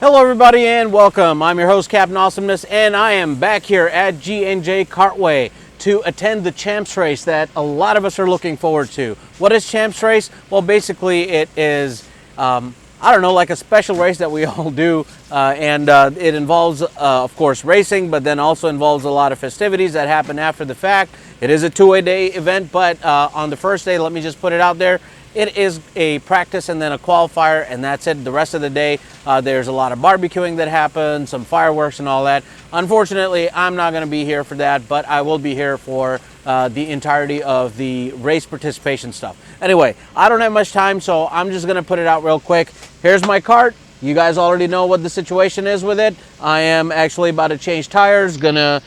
Hello everybody and welcome. I'm your host Captain Awesomeness and I am back here at G&J Kartway to attend the Champs Race that a lot of us are looking forward to. What is Champs Race? Well, basically it is, I don't know, like a special race that we all do and it involves, of course, racing, but then also involves a lot of festivities that happen after the fact. It is a two-day event, but on the first day, let me just put it out there, it is a practice and then a qualifier, and that's it. The rest of the day, there's a lot of barbecuing that happens, some fireworks and all that. Unfortunately, I'm not going to be here for that, but I will be here for the entirety of the race participation stuff. Anyway, I don't have much time, so I'm just going to put it out real quick. Here's my cart. You guys already know what the situation is with it. I am actually about to change tires, gonna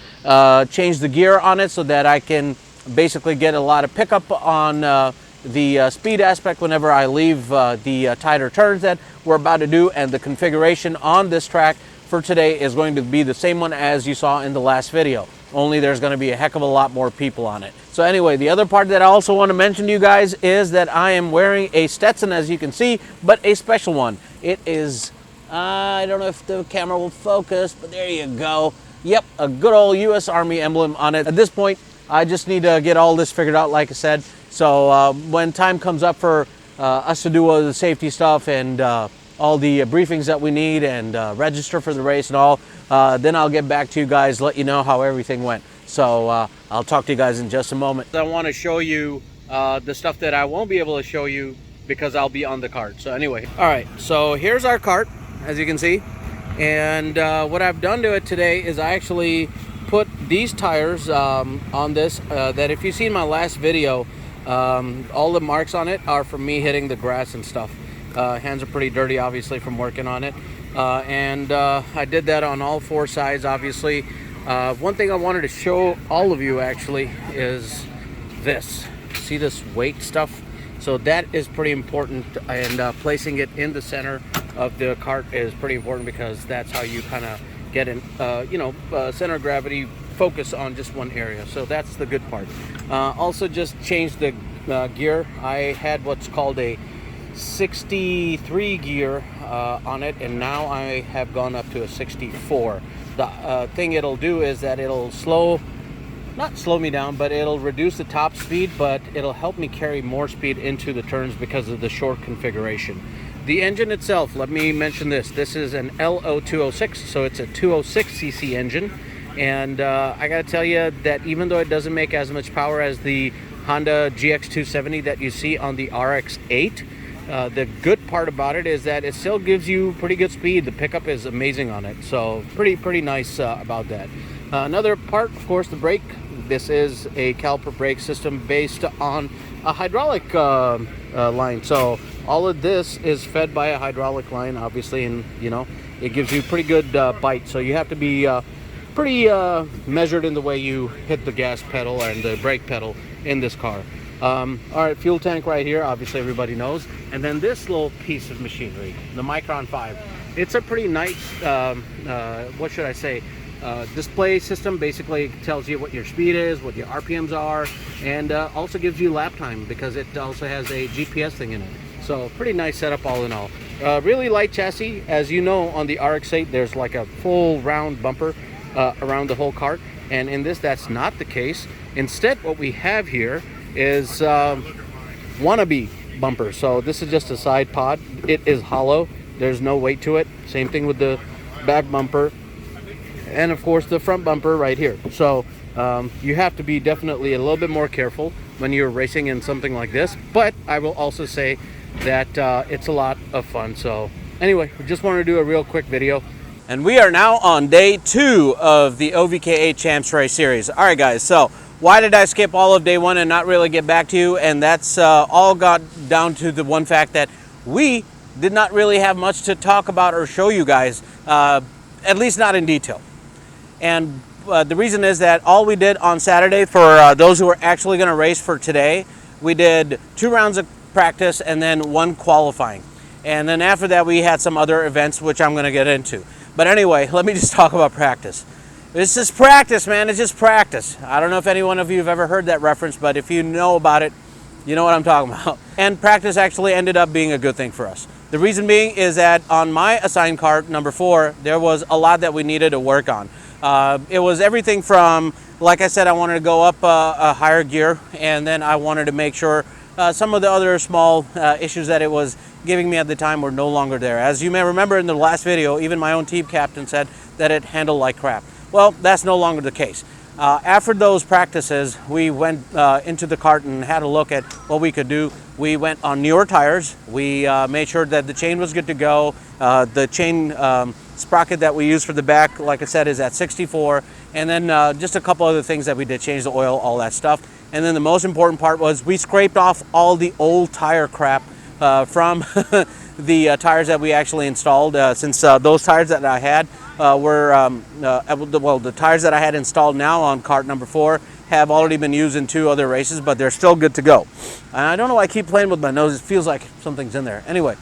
change the gear on it so that I can basically get a lot of pickup on the speed aspect whenever I leave the tighter turns that we're about to do. And the configuration on this track for today is going to be the same one as you saw in the last video, only there's going to be a heck of a lot more people on it. So anyway, the other part that I also want to mention to you guys is that I am wearing a Stetson, as you can see, but a special one. It is, I don't know if the camera will focus, but there you go. Yep, a good old U.S. Army emblem on it. At this point, I just need to get all this figured out, like I said. So when time comes up for us to do all the safety stuff and all the briefings that we need and register for the race and all, then I'll get back to you guys, let you know how everything went. So I'll talk to you guys in just a moment. I want to show you the stuff that I won't be able to show you because I'll be on the cart. So anyway, all right, so here's our cart, as you can see. And what I've done to it today is I actually put these tires on this, that if you've seen my last video, all the marks on it are from me hitting the grass and stuff. Hands are pretty dirty, obviously, from working on it. And I did that on all four sides, obviously. One thing I wanted to show all of you, actually, is this. See this weight stuff? So that is pretty important, and placing it in the center of the cart is pretty important because that's how you kind of get in, center of gravity, focus on just one area. So that's the good part. Also just changed the gear. I had what's called a 63 gear on it, and now I have gone up to a 64. The thing it'll do is that it'll not slow me down, but it'll reduce the top speed, but it'll help me carry more speed into the turns because of the short configuration. The engine itself, let me mention this. This is an LO206, so it's a 206cc engine. And I gotta tell you that even though it doesn't make as much power as the Honda GX270 that you see on the RX-8, the good part about it is that it still gives you pretty good speed. The pickup is amazing on it, so pretty nice about that. Another part, of course, the brake. This is a caliper brake system based on a hydraulic line. So all of this is fed by a hydraulic line, obviously, and it gives you pretty good bite. So you have to be pretty measured in the way you hit the gas pedal and the brake pedal in this car. All right, fuel tank right here, obviously everybody knows. And then this little piece of machinery, the Micron 5. It's a pretty nice, what should I say, display system. Basically it tells you what your speed is, what your RPMs are, and also gives you lap time because it also has a GPS thing in it. So pretty nice setup all in all. Really light chassis. As you know, on the RX-8 there's like a full round bumper around the whole cart, and in this that's not the case. Instead what we have here is wannabe bumper. So this is just a side pod. It is hollow. There's no weight to it. Same thing with the back bumper, and of course the front bumper right here. So you have to be definitely a little bit more careful when you're racing in something like this, but I will also say that it's a lot of fun. So anyway, we just wanted to do a real quick video. And we are now on day 2 of the OVKA Champs Race series. All right guys, so why did I skip all of day 1 and not really get back to you? And that's all got down to the one fact that we did not really have much to talk about or show you guys, at least not in detail. And the reason is that all we did on Saturday, for those who are actually going to race for today, we did 2 rounds of practice and then 1 qualifying. And then after that we had some other events which I'm going to get into. But anyway, let me just talk about practice. It's just practice, man. It's just practice. I don't know if any one of you have ever heard that reference, but if you know about it, you know what I'm talking about. And practice actually ended up being a good thing for us. The reason being is that on my assigned kart, number 4, there was a lot that we needed to work on. It was everything from, like I said, I wanted to go up a higher gear, and then I wanted to make sure some of the other small issues that it was giving me at the time were no longer there. As you may remember in the last video, even my own team captain said that it handled like crap. Well, that's no longer the case. After those practices, we went into the kart and had a look at what we could do. We went on newer tires. We made sure that the chain was good to go. The chain sprocket that we use for the back, like I said, is at 64. And then just a couple other things that we did, change the oil, all that stuff. And then the most important part was we scraped off all the old tire crap from the tires that we actually installed, since those tires that I had were, well, the tires that I had installed now on kart number 4 have already been used in 2 other races, but they're still good to go. And I don't know why I keep playing with my nose. It feels like something's in there. Anyway,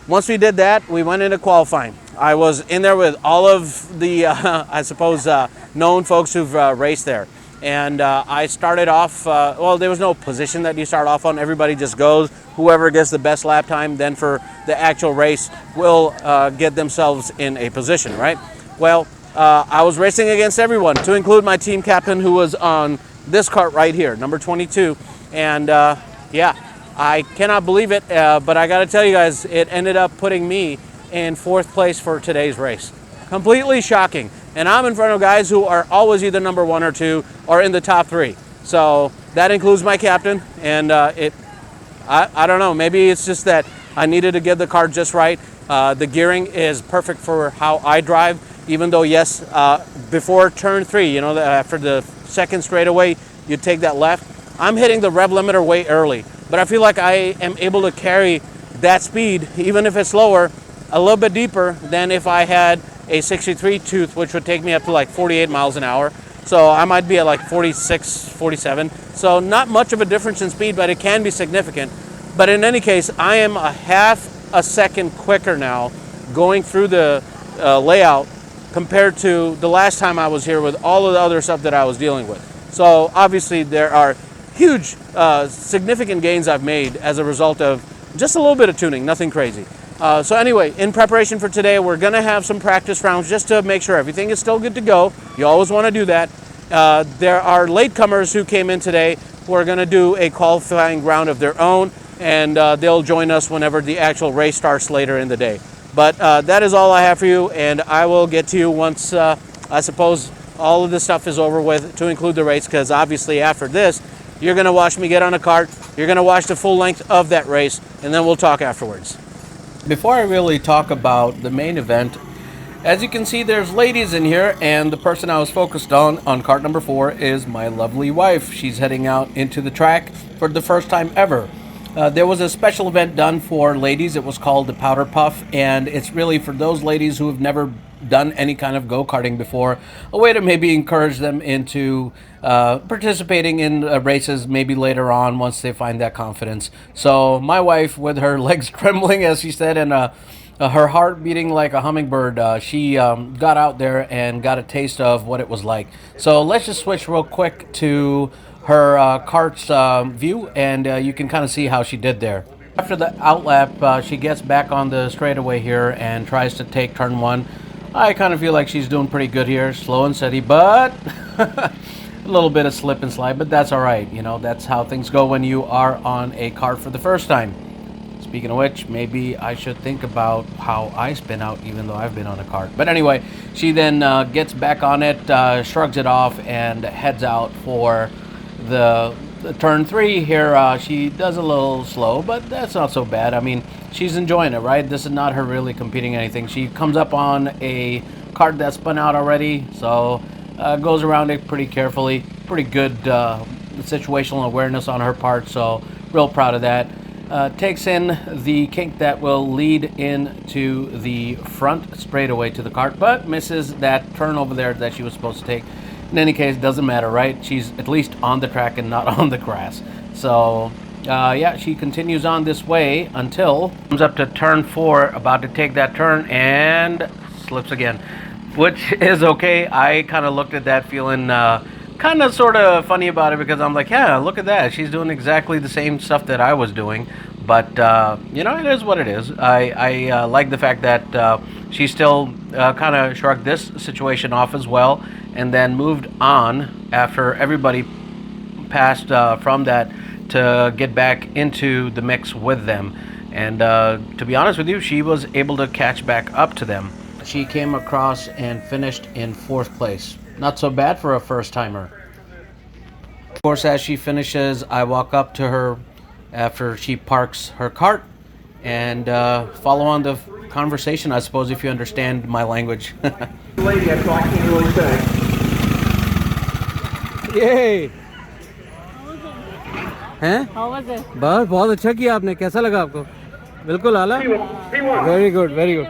once we did that, we went into qualifying. I was in there with all of the, I suppose, known folks who've raced there. And I started off, well, there was no position that you start off on. Everybody just goes. Whoever gets the best lap time, then for the actual race, will get themselves in a position, right? Well, I was racing against everyone, to include my team captain, who was on this kart right here, number 22. And yeah, I cannot believe it, but I got to tell you guys, it ended up putting me in 4th place for today's race. Completely shocking. And I'm in front of guys who are always either number 1 or 2 or in the top 3. So that includes my captain. And I don't know, maybe it's just that I needed to get the car just right. The gearing is perfect for how I drive, even though, yes, before turn 3, you know, after the second straightaway, you take that left. I'm hitting the rev limiter way early, but I feel like I am able to carry that speed, even if it's lower, a little bit deeper than if I had a 63 tooth, which would take me up to like 48 miles an hour. So I might be at like 46, 47. So not much of a difference in speed, but it can be significant. But in any case, I am a half a second quicker now going through the layout compared to the last time I was here with all of the other stuff that I was dealing with. So obviously there are huge, significant gains I've made as a result of just a little bit of tuning, nothing crazy. So anyway, in preparation for today, we're going to have some practice rounds just to make sure everything is still good to go. You always want to do that. There are latecomers who came in today who are going to do a qualifying round of their own, and they'll join us whenever the actual race starts later in the day. But that is all I have for you, and I will get to you once, I suppose, all of this stuff is over with, to include the race, because obviously after this, you're going to watch me get on a kart, you're going to watch the full length of that race, and then we'll talk afterwards. Before I really talk about the main event, as you can see, there's ladies in here, and the person I was focused on kart number 4 is my lovely wife. She's heading out into the track for the first time ever. There was a special event done for ladies. It was called the Powder Puff, and it's really for those ladies who have never done any kind of go-karting before, a way to maybe encourage them into participating in races maybe later on once they find that confidence. So my wife, with her legs trembling, as she said, and her heart beating like a hummingbird, she got out there and got a taste of what it was like. So let's just switch real quick to her kart's view, and you can kind of see how she did there. After the outlap, she gets back on the straightaway here and tries to take turn 1. I kind of feel like she's doing pretty good here, slow and steady, but a little bit of slip and slide, but that's all right. You know, that's how things go when you are on a kart for the first time. Speaking of which, maybe I should think about how I spin out, even though I've been on a kart. But anyway, she then gets back on it, shrugs it off, and heads out for the turn 3 here. She does a little slow, but that's not so bad. I mean, she's enjoying it, right? This is not her really competing anything. She comes up on a kart that's spun out already, so goes around it pretty carefully. Pretty good situational awareness on her part, so real proud of that. Takes in the kink that will lead into the front straightaway to the kart, but misses that turn over there that she was supposed to take. In any case, doesn't matter, right? She's at least on the track and not on the grass. So yeah, she continues on this way until comes up to turn 4, about to take that turn, and slips again, which is okay. I kind of looked at that feeling kind of sort of funny about it, because I'm like, yeah, look at that. She's doing exactly the same stuff that I was doing. But you know, it is what it is. I like the fact that she still kind of shrugged this situation off as well, and then moved on after everybody passed from that to get back into the mix with them. And to be honest with you, she was able to catch back up to them. She came across and finished in 4th place. Not so bad for a first timer. Of course, as she finishes, I walk up to her after she parks her cart and follow on the conversation, I suppose, if you understand my language. Lady, so I can't really say. Yay! हैं? How was it? बस बहुत अच्छा किया आपने. कैसा लगा आपको? बिल्कुल आला. Very good, very good.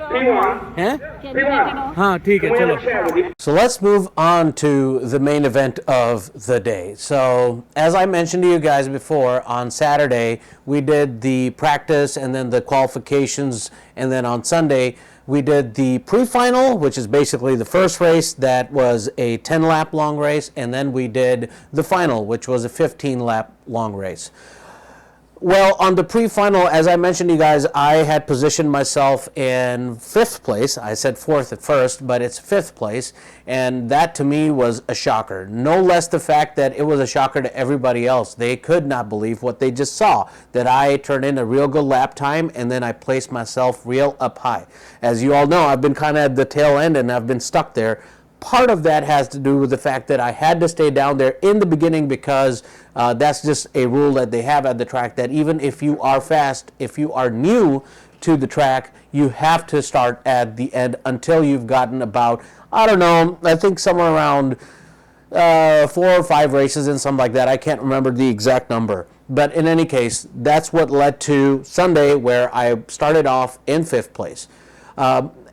हैं? Can you take it off? हाँ ठीक है चलो. So let's move on to the main event of the day. So as I mentioned to you guys before, on Saturday we did the practice and then the qualifications, and then on Sunday we did the pre-final, which is basically the first race that was a 10-lap long race, and then we did the final, which was a 15-lap long race. Well, on the pre-final, as I mentioned to you guys, I had positioned myself in 5th place. I said 4th at first, but it's 5th place, and that to me was a shocker. No less the fact that it was a shocker to everybody else. They could not believe what they just saw, that I turned in a real good lap time, and then I placed myself real up high. As you all know, I've been kind of at the tail end, and I've been stuck there. Part of that has to do with the fact that I had to stay down there in the beginning because that's just a rule that they have at the track, that even if you are fast, if you are new to the track, you have to start at the end until you've gotten about, I don't know, I think somewhere around 4 or 5 races and something like that. I can't remember the exact number. But in any case, that's what led to Sunday, where I started off in 5th place.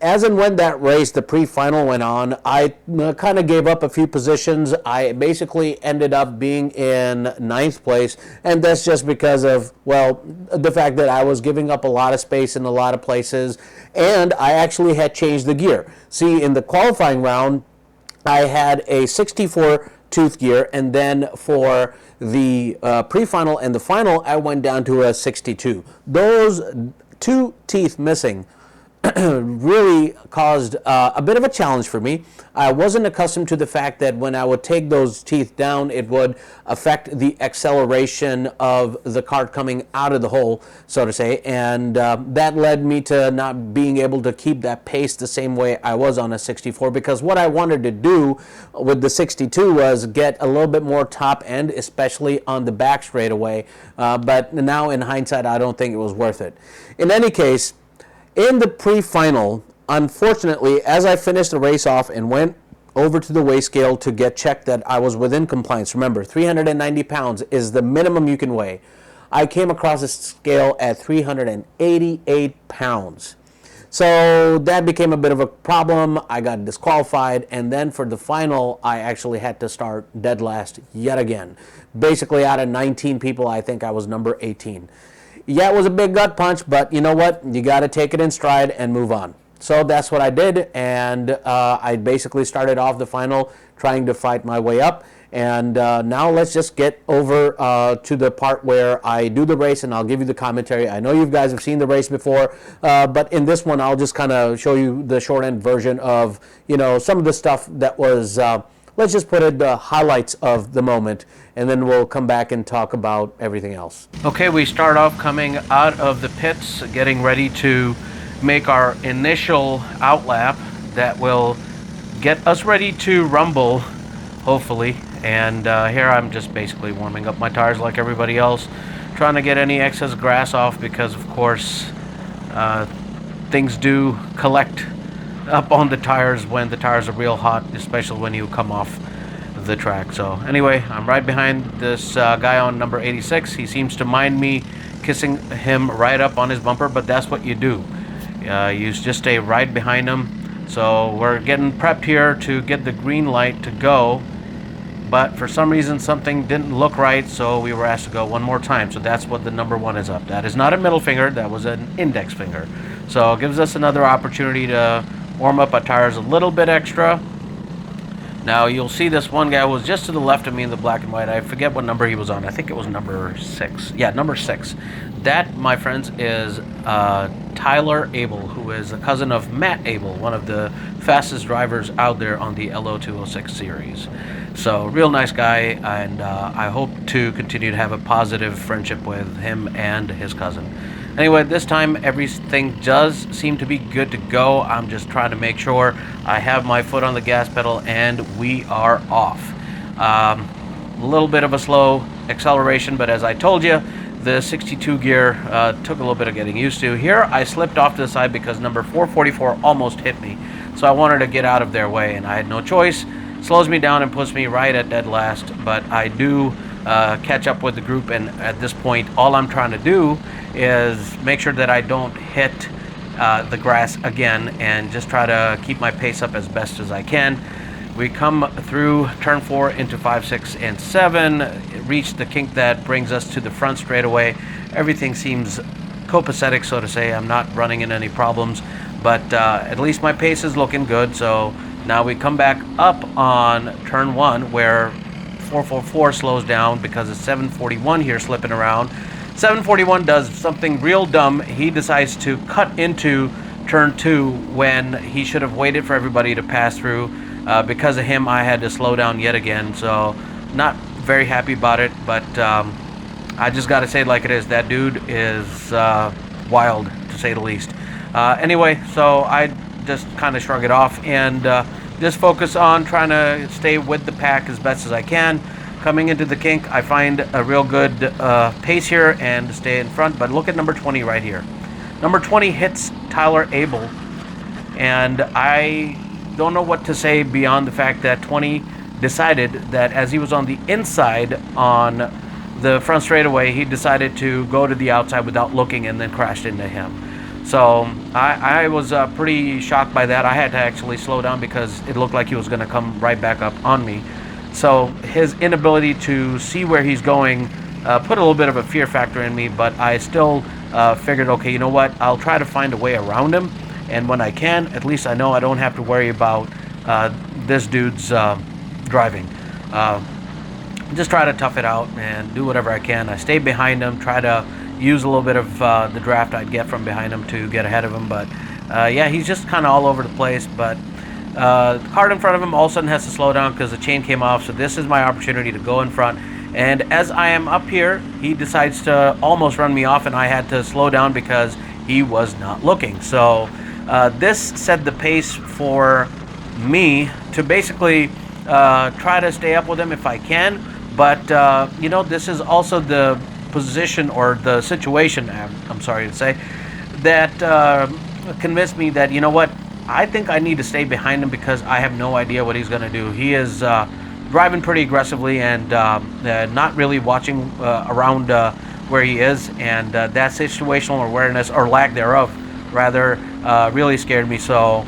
As and when that race, the pre-final, went on, I kind of gave up a few positions. I basically ended up being in 9th place, and that's just because of, well, the fact that I was giving up a lot of space in a lot of places, and I actually had changed the gear. See, in the qualifying round, I had a 64 tooth gear, and then for the pre-final and the final, I went down to a 62. Those 2 teeth missing really caused a bit of a challenge for me. I wasn't accustomed to the fact that when I would take those teeth down, it would affect the acceleration of the cart coming out of the hole, so to say, and that led me to not being able to keep that pace the same way I was on a 64, because what I wanted to do with the 62 was get a little bit more top end, especially on the back straightaway, but now in hindsight, I don't think it was worth it. In any case, in the pre-final, unfortunately, as I finished the race off and went over to the weigh scale to get checked that I was within compliance, remember, 390 pounds is the minimum you can weigh, I came across a scale at 388 pounds. So that became a bit of a problem. I got disqualified, and then for the final, I actually had to start dead last yet again. Basically, out of 19 people, I think I was number 18. Yeah, it was a big gut punch, but you know what? You got to take it in stride and move on. So that's what I did, and I basically started off the final trying to fight my way up. And now let's just get over to the part where I do the race, and I'll give you the commentary. I know you guys have seen the race before, but in this one, I'll just kind of show you the short end version of, you know, some of the stuff that was, let's just put it, the highlights of the moment, and then we'll come back and talk about everything else. Okay, we start off coming out of the pits, getting ready to make our initial outlap that will get us ready to rumble, hopefully. And here I'm just basically warming up my tires like everybody else, trying to get any excess grass off, because of course things do collect up on the tires when the tires are real hot, especially when you come off the track. So anyway, I'm right behind this guy on number 86. He seems to mind me kissing him right up on his bumper, but that's what you do. You just stay right behind him. So we're getting prepped here to get the green light to go, but for some reason something didn't look right, so we were asked to go one more time. So that's what the number 1 is up. That is not a middle finger, that was an index finger. So it gives us another opportunity to warm up our tires a little bit extra. Now you'll see this one guy who was just to the left of me in the black and white. I forget what number he was on. I think it was number 6. Yeah, number 6. That, my friends, is Tyler Abel, who is a cousin of Matt Abel, one of the fastest drivers out there on the LO206 series. So, real nice guy, and I hope to continue to have a positive friendship with him and his cousin. Anyway, this time everything does seem to be good to go. I'm just trying to make sure I have my foot on the gas pedal and we are off. A little bit of a slow acceleration, but as I told you, the 62 gear took a little bit of getting used to. Here I slipped off to the side because number 444 almost hit me. So I wanted to get out of their way and I had no choice. Slows me down and puts me right at dead last, but I do catch up with the group, and at this point all I'm trying to do is make sure that I don't hit the grass again and just try to keep my pace up as best as I can. We come through turn 4 into 5, 6, and 7, reach the kink that brings us to the front straightaway. Everything seems copacetic, so to say. I'm not running into any problems, but at least my pace is looking good. So now we come back up on turn 1 where 444 slows down because it's 741 here slipping around. 741 does something real dumb. He decides to cut into turn 2 when he should have waited for everybody to pass through. Because of him, I had to slow down yet again. So not very happy about it, but I just got to say it like it is. That dude is wild, to say the least. Anyway, so I just kind of shrug it off and just focus on trying to stay with the pack as best as I can. Coming into the kink, I find a real good pace here and stay in front. But look at number 20 right here. Number 20 hits Tyler Abel, and I don't know what to say beyond the fact that 20 decided that as he was on the inside on the front straightaway, he decided to go to the outside without looking and then crashed into him. So I was pretty shocked by that. I had to actually slow down because it looked like he was going to come right back up on me. So his inability to see where he's going put a little bit of a fear factor in me, but I still figured, okay, you know what? I'll try to find a way around him. And when I can, at least I know I don't have to worry about this dude's driving. Just try to tough it out and do whatever I can. I stay behind him, try to use a little bit of the draft I'd get from behind him to get ahead of him. But yeah, he's just kind of all over the place. But the cart in front of him all of a sudden has to slow down because the chain came off. So this is my opportunity to go in front. And as I am up here, he decides to almost run me off, and I had to slow down because he was not looking. So this set the pace for me to basically try to stay up with him if I can. But, you know, this is also the position or the situation, I'm sorry to say, that convinced me that, you know what, I think I need to stay behind him because I have no idea what he's going to do. He is driving pretty aggressively and not really watching around where he is. And that situational awareness, or lack thereof, rather, really scared me. So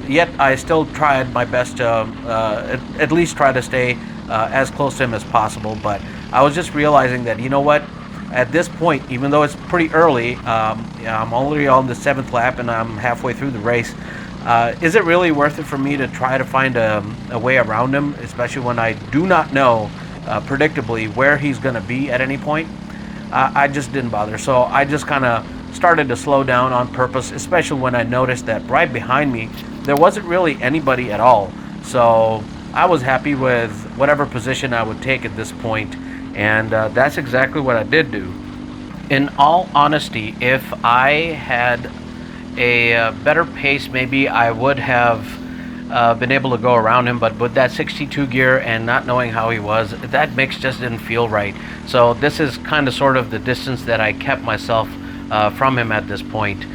yet I still tried my best to at least try to stay as close to him as possible. But I was just realizing that, you know what, at this point, even though it's pretty early, I'm already on the 7th lap and I'm halfway through the race. Is it really worth it for me to try to find a way around him, especially when I do not know predictably where he's going to be at any point? I just didn't bother. So I just kind of started to slow down on purpose, especially when I noticed that right behind me there wasn't really anybody at all. So I was happy with whatever position I would take at this point, and that's exactly what I did do. In all honesty, if I had a better pace, maybe I would have been able to go around him, but with that 62 gear and not knowing how he was, that mix just didn't feel right. So this is kind of sort of the distance that I kept myself from him at this point.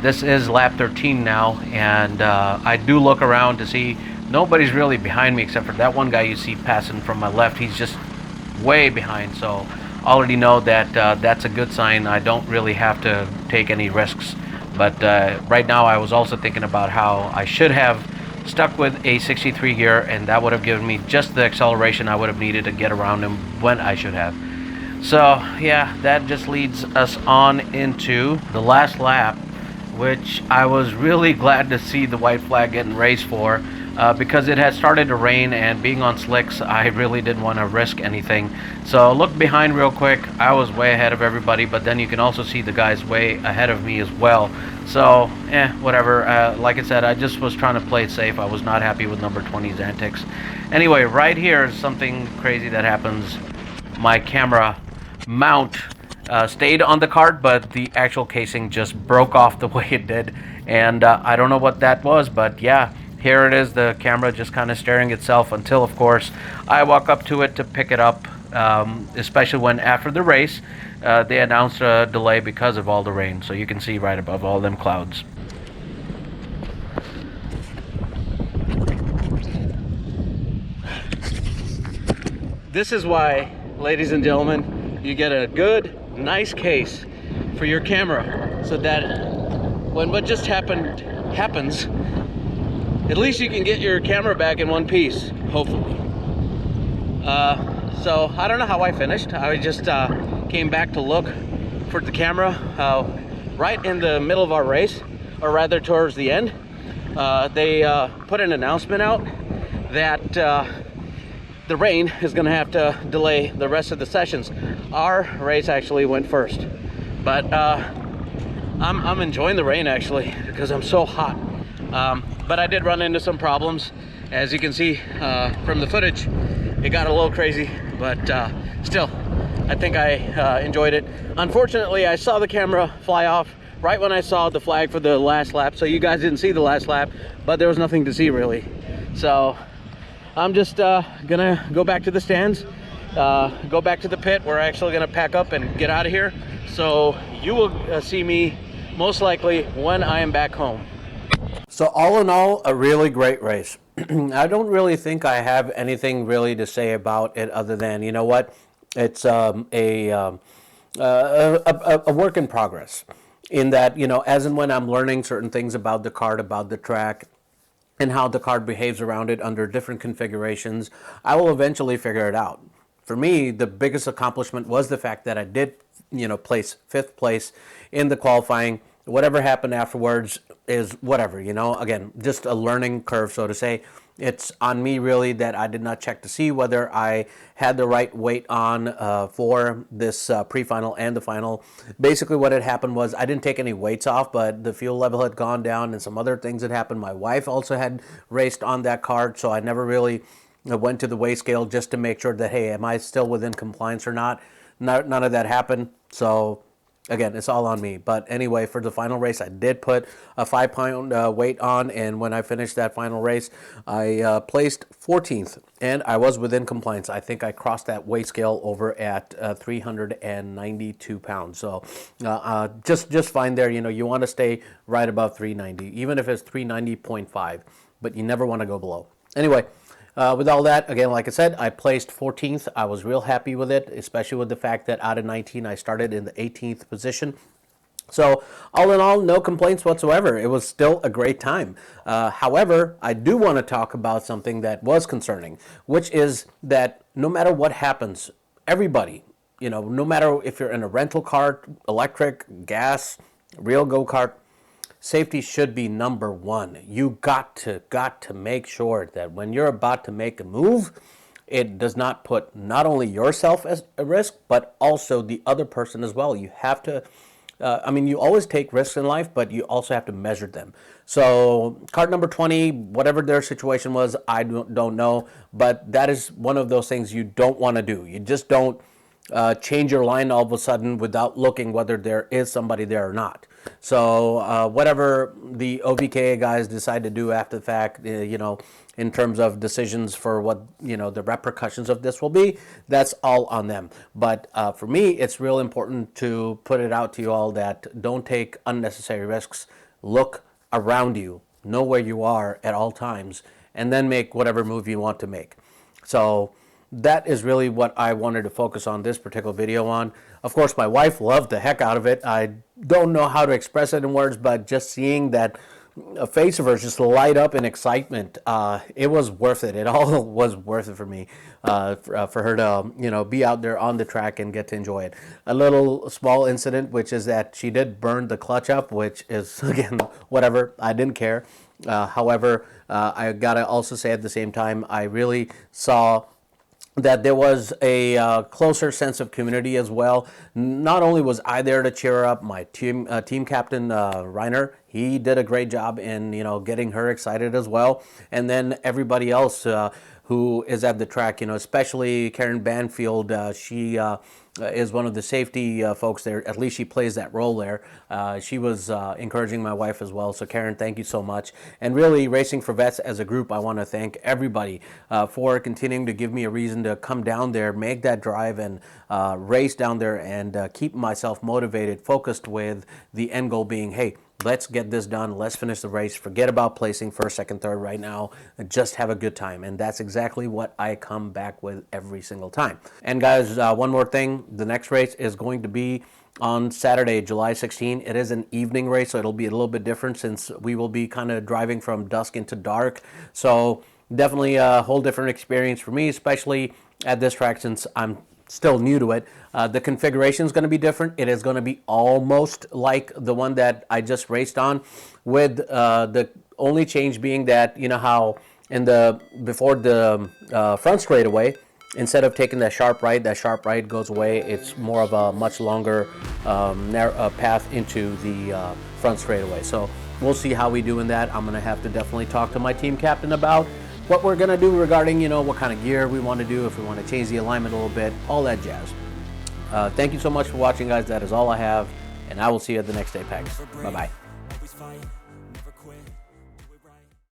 This is lap 13 now, and I do look around to see nobody's really behind me except for that one guy you see passing from my left. He's just way behind, so already know that that's a good sign. I don't really have to take any risks. But right now I was also thinking about how I should have stuck with a 63 gear, and that would have given me just the acceleration I would have needed to get around him when I should have. So yeah, that just leads us on into the last lap, which I was really glad to see the white flag getting raced for. because it had started to rain, and being on slicks, I really didn't want to risk anything. So look behind real quick. I was way ahead of everybody, but then you can also see the guys way ahead of me as well. So, whatever. Like I said, I just was trying to play it safe. I was not happy with number 20's antics. Anyway, right here is something crazy that happens. My camera mount stayed on the cart, but the actual casing just broke off the way it did. And I don't know what that was, but yeah, here it is, the camera just kind of staring itself until, of course, I walk up to it to pick it up, especially when after the race, they announced a delay because of all the rain. So you can see right above all them clouds. This is why, ladies and gentlemen, you get a good, nice case for your camera, so that when what just happened happens, at least you can get your camera back in one piece, hopefully. So I don't know how I finished. I just came back to look for the camera right in the middle of our race, or rather towards the end. They put an announcement out that the rain is going to have to delay the rest of the sessions. Our race actually went first, but I'm enjoying the rain actually because I'm so hot. But I did run into some problems, as you can see from the footage. It got a little crazy, but still, I think I enjoyed it. Unfortunately, I saw the camera fly off right when I saw the flag for the last lap, so you guys didn't see the last lap, but there was nothing to see really. So I'm just gonna go back to the stands, go back to the pit. We're actually gonna pack up and get out of here. So you will see me most likely when I am back home. So all in all, a really great race. I don't really think I have anything really to say about it other than, you know what, it's a work in progress. In that, you know, as and when I'm learning certain things about the kart, about the track, and how the kart behaves around it under different configurations, I will eventually figure it out. For me, the biggest accomplishment was the fact that I did, you know, place 5th place in the qualifying. Whatever happened afterwards is whatever, you know, again, just a learning curve, so to say. It's on me really that I did not check to see whether I had the right weight on for this pre-final and the final. Basically what had happened was I didn't take any weights off, but the fuel level had gone down and some other things had happened. My wife also had raced on that kart, so I never really went to the weigh scale just to make sure that, hey, am I still within compliance or not? None of that happened, so again, it's all on me. But anyway, for the final race, I did put a 5-pound weight on, and when I finished that final race, I placed 14th, and I was within compliance. I think I crossed that weight scale over at 392 pounds. So just fine there. You know, you want to stay right above 390, even if it's 390.5, but you never want to go below. Anyway, with all that, again, like I said, I placed 14th. I was real happy with it, especially with the fact that out of 19, I started in the 18th position. So all in all, no complaints whatsoever. It was still a great time. However, I do want to talk about something that was concerning, which is that no matter what happens, everybody, you know, no matter if you're in a rental kart, electric, gas, real go-kart, safety should be number one. You got to make sure that when you're about to make a move, it does not put not only yourself at a risk, but also the other person as well. You have to, I mean, you always take risks in life, but you also have to measure them. So kart number 20, whatever their situation was, I don't know, but that is one of those things you don't want to do. You just don't change your line all of a sudden without looking whether there is somebody there or not. So whatever the OVKA guys decide to do after the fact, you know, in terms of decisions for what, you know, the repercussions of this will be, that's all on them. But for me, it's real important to put it out to you all that don't take unnecessary risks. Look around you, know where you are at all times, and then make whatever move you want to make. So that is really what I wanted to focus on this particular video on. Of course, my wife loved the heck out of it. I don't know how to express it in words, but just seeing that face of hers just light up in excitement, it was worth it. It all was worth it for me, for her to, you know, be out there on the track and get to enjoy it. A little small incident, which is that she did burn the clutch up, which is, again, whatever. I didn't care. However, I gotta also say at the same time, I really saw that there was a closer sense of community as well. Not only was I there to cheer up my team captain Reiner, he did a great job in getting her excited as well, and then everybody else who is at the track, especially Karen Banfield. She is one of the safety folks there. At least she plays that role there. She was encouraging my wife as well. So Karen, thank you so much. And really, Racing for Vets as a group, I want to thank everybody for continuing to give me a reason to come down there, make that drive, and race down there, and keep myself motivated, focused with the end goal being, hey, let's get this done. Let's finish the race. Forget about placing first, second, third right now. Just have a good time. And that's exactly what I come back with every single time. And guys, one more thing. The next race is going to be on Saturday, July 16. It is an evening race, so it'll be a little bit different since we will be kind of driving from dusk into dark. So definitely a whole different experience for me, especially at this track since I'm still new to it. The configuration is going to be different. It is going to be almost like the one that I just raced on, with the only change being that, how before the front straightaway, instead of taking that sharp right goes away. It's more of a much longer narrow path into the front straightaway. So we'll see how we do in that. I'm going to have to definitely talk to my team captain about what we're going to do regarding, what kind of gear we want to do, if we want to change the alignment a little bit, all that jazz. Thank you so much for watching, guys. That is all I have, and I will see you at the next day pack. Bye-bye.